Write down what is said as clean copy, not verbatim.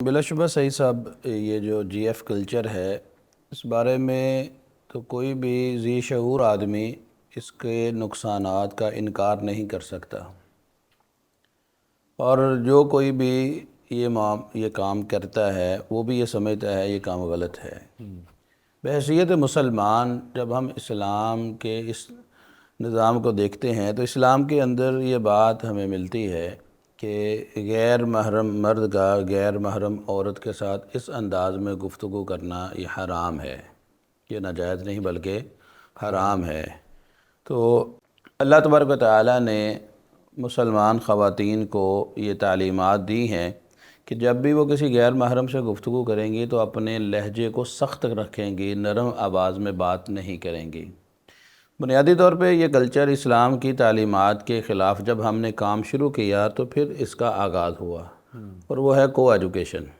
بلا شبہ صحیح صاحب، یہ جو جی ایف کلچر ہے اس بارے میں تو کوئی بھی ذی شعور آدمی اس کے نقصانات کا انکار نہیں کر سکتا، اور جو کوئی بھی یہ کام کرتا ہے وہ بھی یہ سمجھتا ہے یہ کام غلط ہے۔ بحیثیت مسلمان جب ہم اسلام کے اس نظام کو دیکھتے ہیں تو اسلام کے اندر یہ بات ہمیں ملتی ہے کہ غیر محرم مرد کا غیر محرم عورت کے ساتھ اس انداز میں گفتگو کرنا یہ حرام ہے، یہ ناجائز نہیں بلکہ حرام ہے۔ تو اللہ تبارک و تعالیٰ نے مسلمان خواتین کو یہ تعلیمات دی ہیں کہ جب بھی وہ کسی غیر محرم سے گفتگو کریں گی تو اپنے لہجے کو سخت رکھیں گی، نرم آواز میں بات نہیں کریں گی۔ بنیادی طور پہ یہ کلچر اسلام کی تعلیمات کے خلاف جب ہم نے کام شروع کیا تو پھر اس کا آغاز ہوا، اور وہ ہے کو ایجوکیشن۔